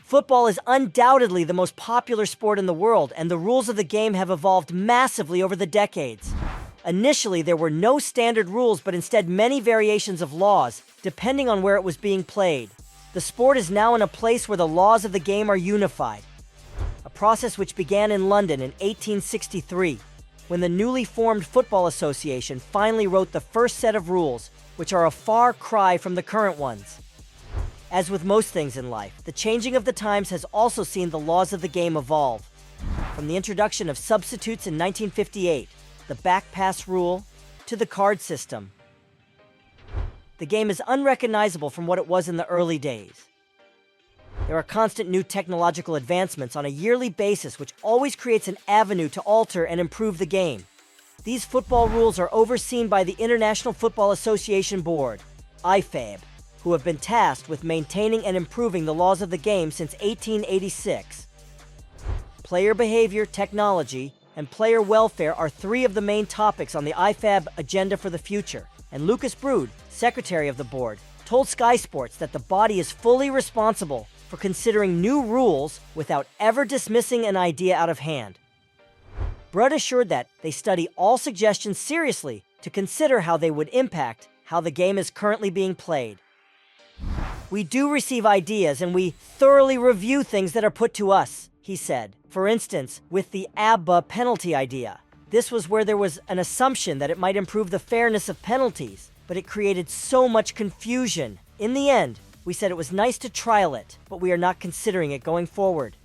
Football is undoubtedly the most popular sport in the world, and the rules of the game have evolved massively over the decades. Initially, there were no standard rules, but instead many variations of laws, depending on where it was being played. The sport is now in a place where the laws of the game are unified, a process which began in London in 1863, when the newly formed Football Association finally wrote the first set of rules, which are a far cry from the current ones. As with most things in life, the changing of the times has also seen the laws of the game evolve. From the introduction of substitutes in 1958, the back pass rule, to the card system. The game is unrecognizable from what it was in the early days. There are constant new technological advancements on a yearly basis, which always creates an avenue to alter and improve the game. These football rules are overseen by the International Football Association Board, IFAB, who have been tasked with maintaining and improving the laws of the game since 1886. Player behavior, technology, and player welfare are three of the main topics on the IFAB agenda for the future, and Lucas Brood, secretary of the board, told Sky Sports that the body is fully responsible for considering new rules without ever dismissing an idea out of hand. Brood assured that they study all suggestions seriously to consider how they would impact how the game is currently being played. We do receive ideas and we thoroughly review things that are put to us, he said. For instance, with the ABBA penalty idea. This was where there was an assumption that it might improve the fairness of penalties, but it created so much confusion. In the end, we said it was nice to trial it, but we are not considering it going forward.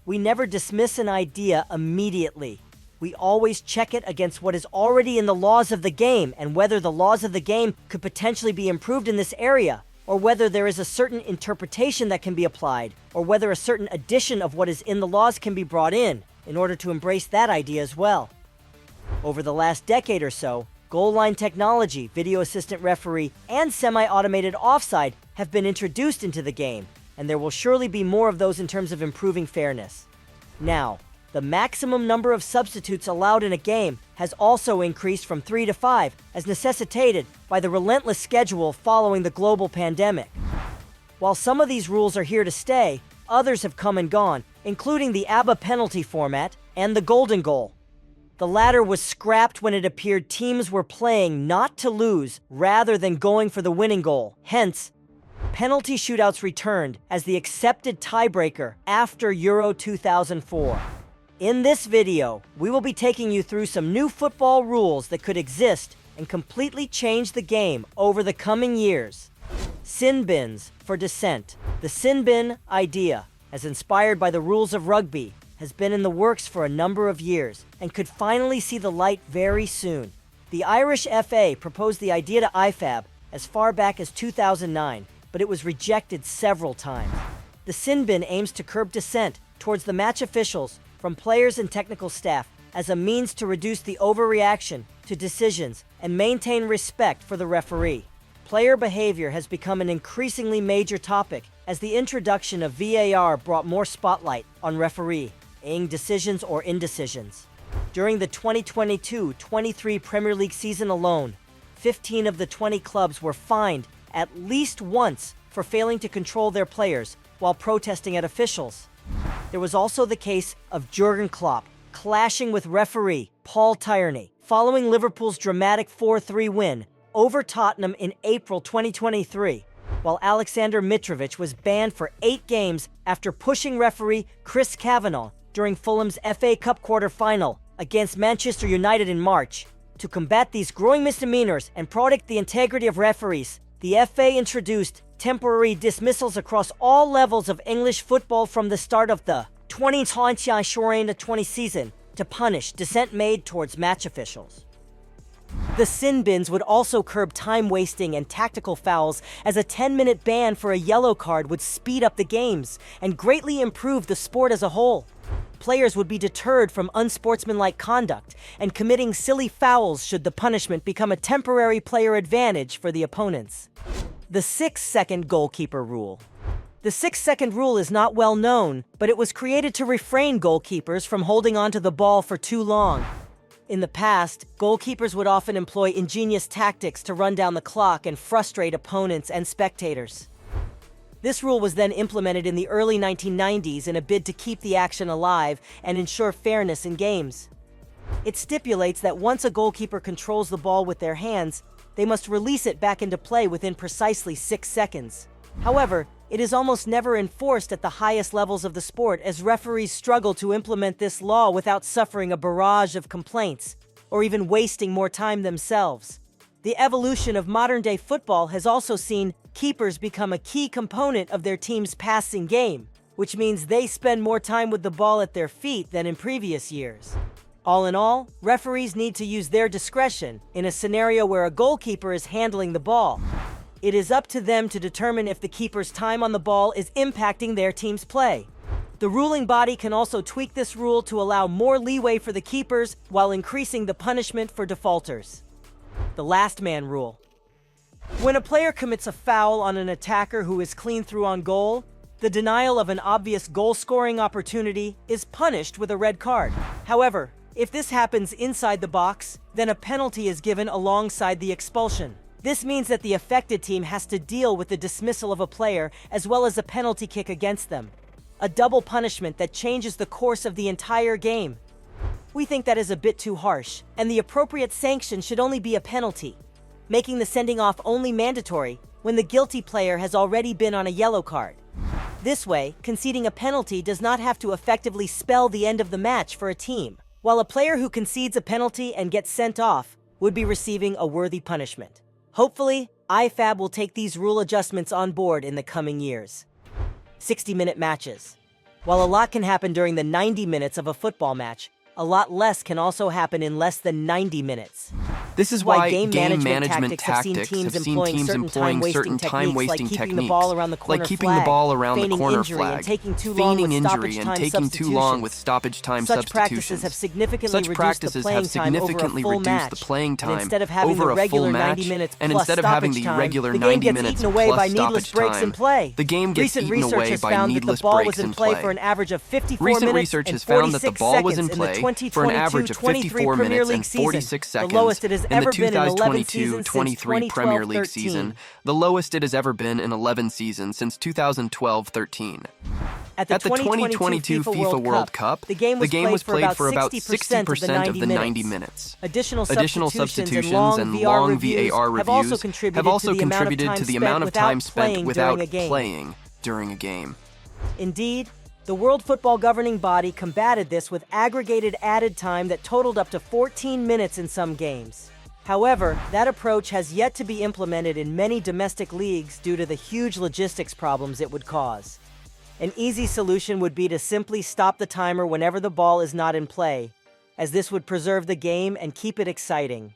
We never dismiss an idea immediately. We always check it against what is already in the laws of the game and whether the laws of the game could potentially be improved in this area, or whether there is a certain interpretation that can be applied, or whether a certain addition of what is in the laws can be brought in order to embrace that idea as well. Over the last decade or so, goal line technology, video assistant referee, and semi-automated offside have been introduced into the game, and there will surely be more of those in terms of improving fairness. Now, the maximum number of substitutes allowed in a game has also increased from 3 to 5, as necessitated by the relentless schedule following the global pandemic. While some of these rules are here to stay, others have come and gone, including the ABBA penalty format and the golden goal. The latter was scrapped when it appeared teams were playing not to lose rather than going for the winning goal. Hence, penalty shootouts returned as the accepted tiebreaker after Euro 2004. In this video, we will be taking you through some new football rules that could exist and completely change the game over the coming years. Sin bins for dissent. The sin bin idea, as inspired by the rules of rugby, has been in the works for a number of years and could finally see the light very soon. The Irish FA proposed the idea to IFAB as far back as 2009, but it was rejected several times. The sin bin aims to curb dissent towards the match officials from players and technical staff as a means to reduce the overreaction to decisions and maintain respect for the referee. Player behavior has become an increasingly major topic as the introduction of VAR brought more spotlight on refereeing decisions or indecisions. During the 2022-23 Premier League season alone, 15 of the 20 clubs were fined at least once for failing to control their players while protesting at officials. There was also the case of Jurgen Klopp clashing with referee Paul Tierney following Liverpool's dramatic 4-3 win over Tottenham in April 2023, while Alexander Mitrovic was banned for 8 games after pushing referee Chris Kavanagh during Fulham's FA Cup quarter-final against Manchester United in March. To combat these growing misdemeanors and protect the integrity of referees, the FA introduced temporary dismissals across all levels of English football from the start of the 2020-20 season to punish dissent made towards match officials. The sin bins would also curb time wasting and tactical fouls, as a 10-minute ban for a yellow card would speed up the games and greatly improve the sport as a whole. Players would be deterred from unsportsmanlike conduct and committing silly fouls should the punishment become a temporary player advantage for the opponents. The 6-second goalkeeper rule. The 6-second rule is not well known, but it was created to refrain goalkeepers from holding onto the ball for too long. In the past, goalkeepers would often employ ingenious tactics to run down the clock and frustrate opponents and spectators. This rule was then implemented in the early 1990s in a bid to keep the action alive and ensure fairness in games. It stipulates that once a goalkeeper controls the ball with their hands, they must release it back into play within precisely 6 seconds. However, it is almost never enforced at the highest levels of the sport, as referees struggle to implement this law without suffering a barrage of complaints, or even wasting more time themselves. The evolution of modern-day football has also seen keepers become a key component of their team's passing game, which means they spend more time with the ball at their feet than in previous years. All in all, referees need to use their discretion in a scenario where a goalkeeper is handling the ball. It is up to them to determine if the keeper's time on the ball is impacting their team's play. The ruling body can also tweak this rule to allow more leeway for the keepers while increasing the punishment for defaulters. The last man rule. When a player commits a foul on an attacker who is clean through on goal, the denial of an obvious goal-scoring opportunity is punished with a red card. However, if this happens inside the box, then a penalty is given alongside the expulsion. This means that the affected team has to deal with the dismissal of a player as well as a penalty kick against them. A double punishment that changes the course of the entire game. We think that is a bit too harsh, and the appropriate sanction should only be a penalty, making the sending off only mandatory when the guilty player has already been on a yellow card. This way, conceding a penalty does not have to effectively spell the end of the match for a team, while a player who concedes a penalty and gets sent off would be receiving a worthy punishment. Hopefully, IFAB will take these rule adjustments on board in the coming years. 60-minute matches. While a lot can happen during the 90 minutes of a football match, a lot less can also happen in less than 90 minutes. This is why game management tactics have seen teams employing certain time-wasting techniques, like keeping the ball around the corner flag, feigning injury and taking too long with stoppage time Such substitutions. practices have significantly reduced the playing time instead of having over the a regular full 90 match, minutes and plus instead of having the stoppage regular time, 90 minutes plus stoppage time, the game gets eaten away by needless breaks in play. For an average of 54 Recent minutes research and has found that the 46 ball was in seconds play for an average of 54 minutes and 46 seconds the lowest it has in ever the been in 11 seasons 2022-23 since Premier League 2012-13. season, the lowest it has ever been in 11 seasons since 2012-13. At the 2022 FIFA World Cup, the game was played for about 60% of the 90 minutes. Additional substitutions and long VAR reviews have also contributed to the amount of time spent without playing during a game. Indeed, the World Football Governing Body combated this with aggregated added time that totaled up to 14 minutes in some games. However, that approach has yet to be implemented in many domestic leagues due to the huge logistics problems it would cause. An easy solution would be to simply stop the timer whenever the ball is not in play, as this would preserve the game and keep it exciting.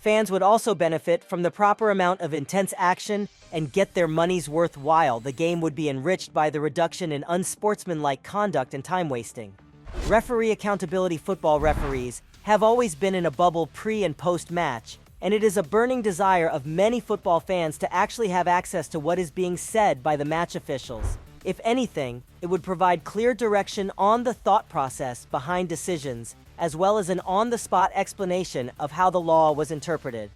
Fans would also benefit from the proper amount of intense action and get their money's worth while the game would be enriched by the reduction in unsportsmanlike conduct and time wasting. Referee accountability. Football referees have always been in a bubble pre- and post-match, and it is a burning desire of many football fans to actually have access to what is being said by the match officials. If anything, it would provide clear direction on the thought process behind decisions, as well as an on-the-spot explanation of how the law was interpreted.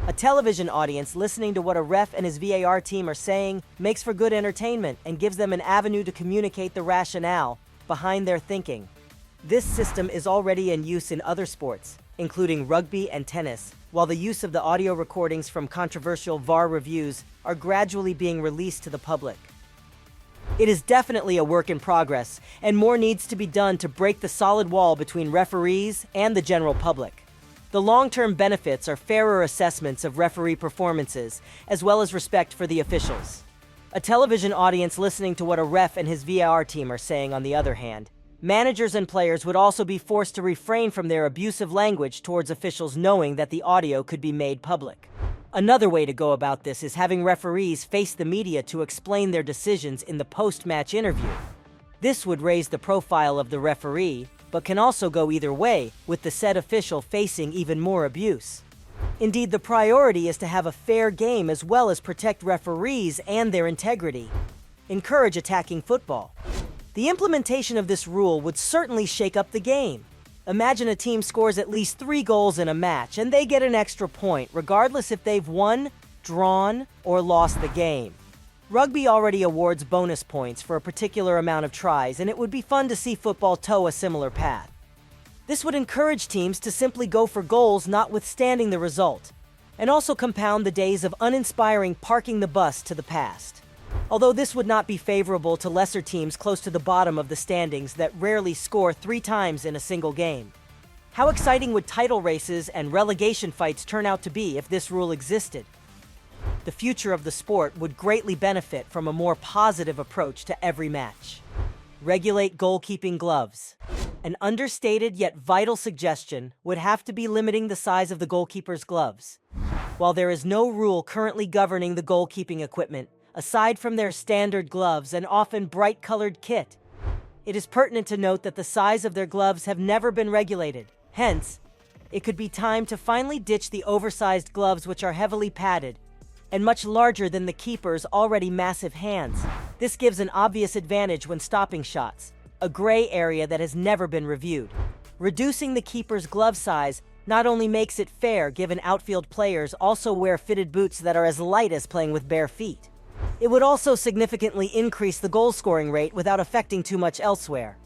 A television audience listening to what a ref and his VAR team are saying makes for good entertainment and gives them an avenue to communicate the rationale behind their thinking. This system is already in use in other sports, including rugby and tennis, while the use of the audio recordings from controversial VAR reviews are gradually being released to the public. It is definitely a work in progress, and more needs to be done to break the solid wall between referees and the general public. The long-term benefits are fairer assessments of referee performances, as well as respect for the officials. A television audience listening to what a ref and his VAR team are saying, on the other hand, managers and players would also be forced to refrain from their abusive language towards officials, knowing that the audio could be made public. Another way to go about this is having referees face the media to explain their decisions in the post-match interview. This would raise the profile of the referee, but can also go either way, with the said official facing even more abuse. Indeed, the priority is to have a fair game as well as protect referees and their integrity. Encourage attacking football. The implementation of this rule would certainly shake up the game. Imagine a team scores at least 3 goals in a match and they get an extra point, regardless if they've won, drawn, or lost the game. Rugby already awards bonus points for a particular amount of tries, and it would be fun to see football toe a similar path. This would encourage teams to simply go for goals notwithstanding the result, and also compound the days of uninspiring parking the bus to the past. Although this would not be favorable to lesser teams close to the bottom of the standings that rarely score 3 times in a single game. How exciting would title races and relegation fights turn out to be if this rule existed? The future of the sport would greatly benefit from a more positive approach to every match. Regulate goalkeeping gloves. An understated yet vital suggestion would have to be limiting the size of the goalkeeper's gloves. While there is no rule currently governing the goalkeeping equipment, aside from their standard gloves and often bright-colored kit, it is pertinent to note that the size of their gloves have never been regulated. Hence, it could be time to finally ditch the oversized gloves which are heavily padded and much larger than the keeper's already massive hands. This gives an obvious advantage when stopping shots, a gray area that has never been reviewed. Reducing the keeper's glove size not only makes it fair given outfield players also wear fitted boots that are as light as playing with bare feet. It would also significantly increase the goal-scoring rate without affecting too much elsewhere.